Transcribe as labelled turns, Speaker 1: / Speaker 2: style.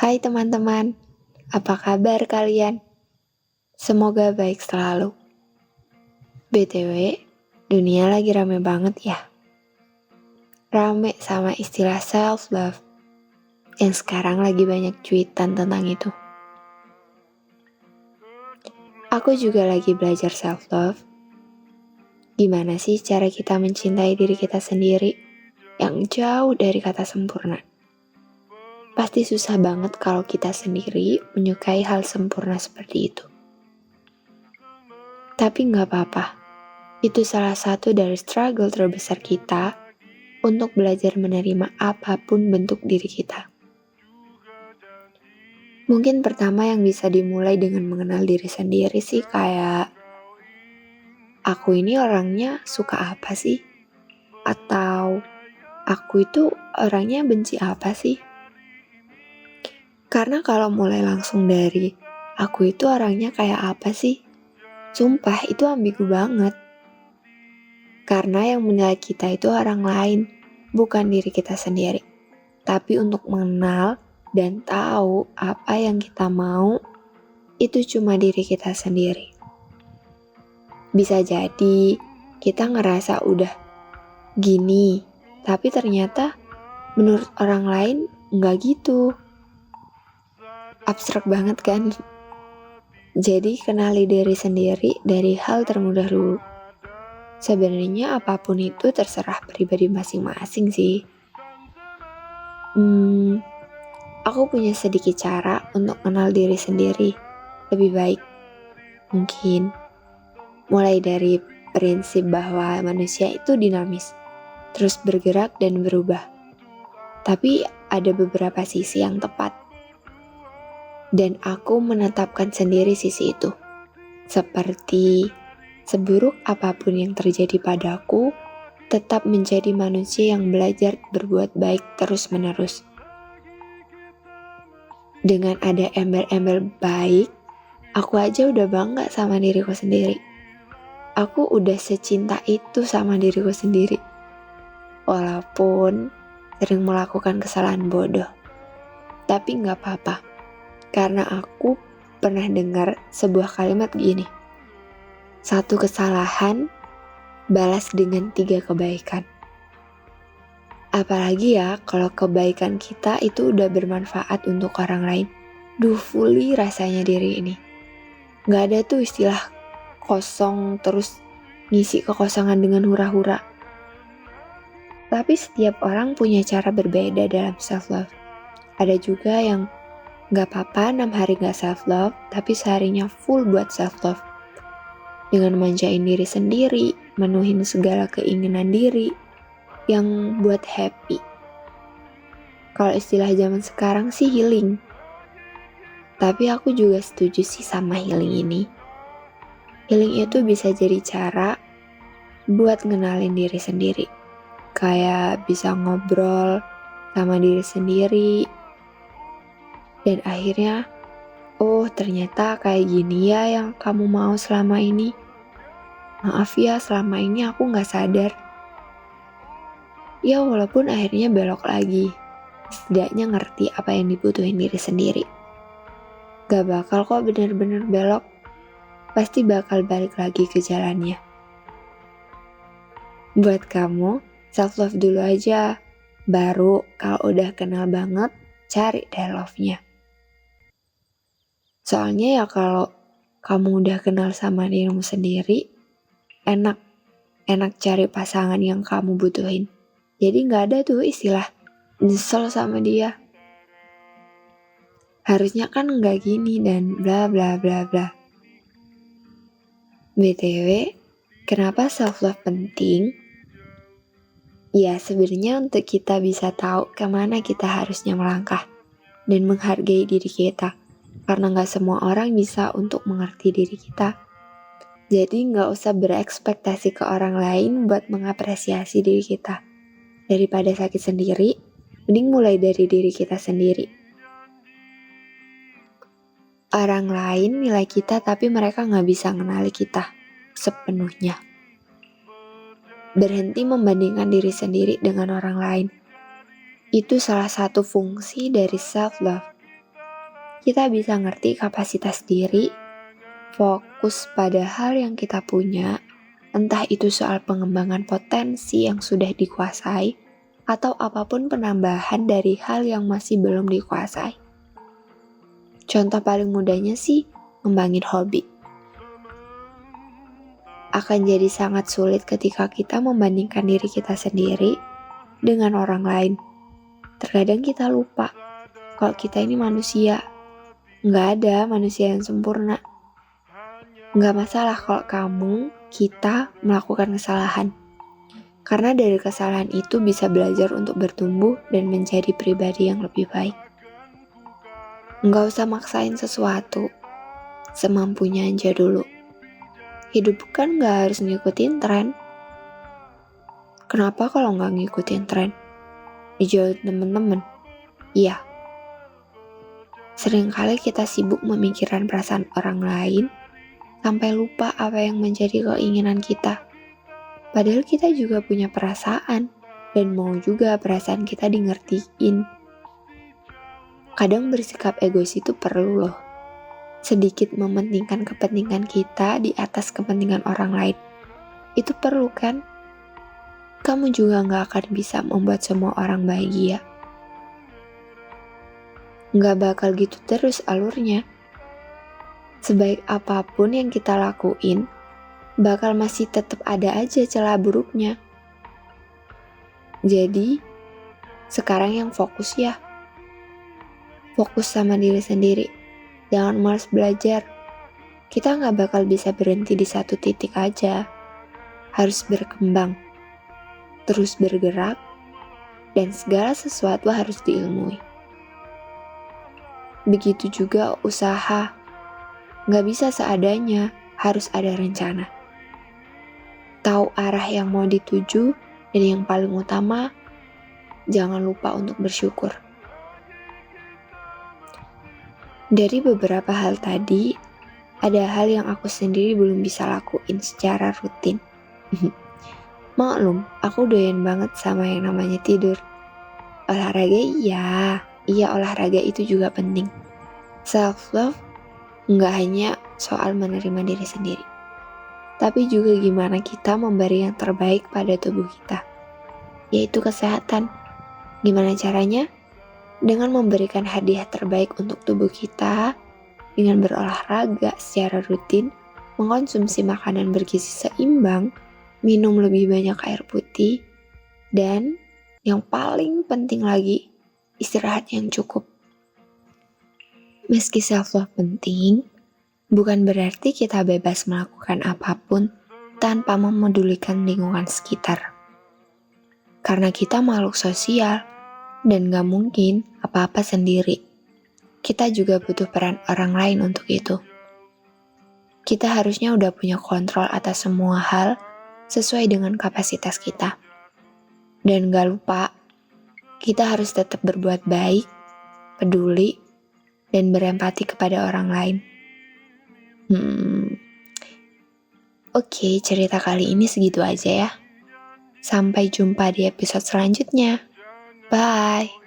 Speaker 1: Hai teman-teman, apa kabar kalian? Semoga baik selalu. BTW, dunia lagi rame banget ya. Rame sama istilah self-love, yang sekarang lagi banyak cuitan tentang itu. Aku juga lagi belajar self-love. Gimana sih cara kita mencintai diri kita sendiri, yang jauh dari kata sempurna? Pasti susah banget kalau kita sendiri menyukai hal sempurna seperti itu. Tapi gak apa-apa, itu salah satu dari struggle terbesar kita untuk belajar menerima apapun bentuk diri kita. Mungkin pertama yang bisa dimulai dengan mengenal diri sendiri sih, kayak aku ini orangnya suka apa sih? Atau aku itu orangnya benci apa sih? Karena kalau mulai langsung dari aku itu orangnya kayak apa sih? Sumpah itu ambigu banget. Karena yang menilai kita itu orang lain, bukan diri kita sendiri. Tapi untuk mengenal dan tahu apa yang kita mau, itu cuma diri kita sendiri. Bisa jadi kita ngerasa udah gini, tapi ternyata menurut orang lain nggak gitu. Abstrak banget kan? Jadi kenali diri sendiri dari hal termudah dulu. Sebenarnya apapun itu terserah pribadi masing-masing sih. Aku punya sedikit cara untuk kenal diri sendiri lebih baik. Mungkin mulai dari prinsip bahwa manusia itu dinamis, terus bergerak dan berubah. Tapi ada beberapa sisi yang tepat. Dan aku menetapkan sendiri sisi itu. Seperti seburuk apapun yang terjadi padaku, tetap menjadi manusia yang belajar berbuat baik terus-menerus. Dengan ada embel-embel baik, aku aja udah bangga sama diriku sendiri. Aku udah secinta itu sama diriku sendiri. Walaupun sering melakukan kesalahan bodoh. Tapi gak apa-apa. Karena aku pernah dengar sebuah kalimat gini. 1 kesalahan, balas dengan 3 kebaikan. Apalagi ya kalau kebaikan kita itu udah bermanfaat untuk orang lain. Fully rasanya diri ini. Gak ada tuh istilah kosong terus ngisi kekosongan dengan hura-hura. Tapi setiap orang punya cara berbeda dalam self-love. Ada juga yang gak apa-apa 6 hari gak self-love, tapi seharinya full buat self-love. Dengan manjain diri sendiri, menuhin segala keinginan diri, yang buat happy. Kalau istilah zaman sekarang sih healing. Tapi aku juga setuju sih sama healing ini. Healing itu bisa jadi cara buat ngenalin diri sendiri. Kayak bisa ngobrol sama diri sendiri. Dan akhirnya, oh ternyata kayak gini ya yang kamu mau selama ini. Maaf ya selama ini aku gak sadar. Ya walaupun akhirnya belok lagi. Setidaknya ngerti apa yang dibutuhin diri sendiri. Gak bakal kok bener-bener belok. Pasti bakal balik lagi ke jalannya. Buat kamu, self-love dulu aja. Baru kalau udah kenal banget, cari deh love-nya. Soalnya ya kalau kamu udah kenal sama dirimu sendiri, enak cari pasangan yang kamu butuhin. Jadi gak ada tuh istilah nyesel sama dia. Harusnya kan gak gini dan bla bla bla bla. BTW, kenapa self-love penting? Ya sebenarnya untuk kita bisa tahu kemana kita harusnya melangkah dan menghargai diri kita. Karena gak semua orang bisa untuk mengerti diri kita. Jadi gak usah berekspektasi ke orang lain buat mengapresiasi diri kita. Daripada sakit sendiri, mending mulai dari diri kita sendiri. Orang lain nilai kita tapi mereka gak bisa mengenali kita sepenuhnya. Berhenti membandingkan diri sendiri dengan orang lain. Itu salah satu fungsi dari self-love. kita bisa ngerti kapasitas diri, fokus pada hal yang kita punya, entah itu soal pengembangan potensi yang sudah dikuasai, atau apapun penambahan dari hal yang masih belum dikuasai. Contoh paling mudahnya sih, ngembangin hobi. Akan jadi sangat sulit ketika kita membandingkan diri kita sendiri dengan orang lain. Terkadang kita lupa kalau kita ini manusia. Nggak ada manusia yang sempurna. Nggak masalah kalau kamu, kita melakukan kesalahan. Karena dari kesalahan itu bisa belajar untuk bertumbuh dan menjadi pribadi yang lebih baik. Nggak usah maksain sesuatu, semampunya aja dulu. Hidup kan nggak harus ngikutin tren. Kenapa kalau nggak ngikutin tren? Dijawab temen-temen. Iya. Seringkali kita sibuk memikirkan perasaan orang lain sampai lupa apa yang menjadi keinginan kita. Padahal kita juga punya perasaan dan mau juga perasaan kita dingertiin. Kadang bersikap egois itu perlu loh. Sedikit mementingkan kepentingan kita di atas kepentingan orang lain. Itu perlu kan? Kamu juga gak akan bisa membuat semua orang bahagia. Gak bakal gitu terus alurnya. Sebaik apapun yang kita lakuin, bakal masih tetap ada aja celah buruknya. Jadi, sekarang yang fokus ya. Fokus sama diri sendiri. Jangan malas belajar. Kita gak bakal bisa berhenti di satu titik aja. Harus berkembang. Terus bergerak. Dan segala sesuatu harus diilmui. Begitu juga usaha. Gak bisa seadanya, harus ada rencana. Tahu arah yang mau dituju, dan yang paling utama, jangan lupa untuk bersyukur. Dari beberapa hal tadi, ada hal yang aku sendiri belum bisa lakuin secara rutin. Maklum, aku doyan banget sama yang namanya tidur. Olahraga iya olahraga itu juga penting. Self-love nggak hanya soal menerima diri sendiri, tapi juga gimana kita memberi yang terbaik pada tubuh kita, yaitu kesehatan. Gimana caranya? Dengan memberikan hadiah terbaik untuk tubuh kita, dengan berolahraga secara rutin, mengkonsumsi makanan bergizi seimbang, minum lebih banyak air putih, dan yang paling penting lagi, istirahat yang cukup. Meski self-love penting, bukan berarti kita bebas melakukan apapun tanpa memedulikan lingkungan sekitar. Karena kita makhluk sosial dan gak mungkin apa-apa sendiri. Kita juga butuh peran orang lain untuk itu. Kita harusnya udah punya kontrol atas semua hal sesuai dengan kapasitas kita. Dan gak lupa, kita harus tetap berbuat baik, peduli, dan berempati kepada orang lain. Oke, cerita kali ini segitu aja ya. Sampai jumpa di episode selanjutnya. Bye.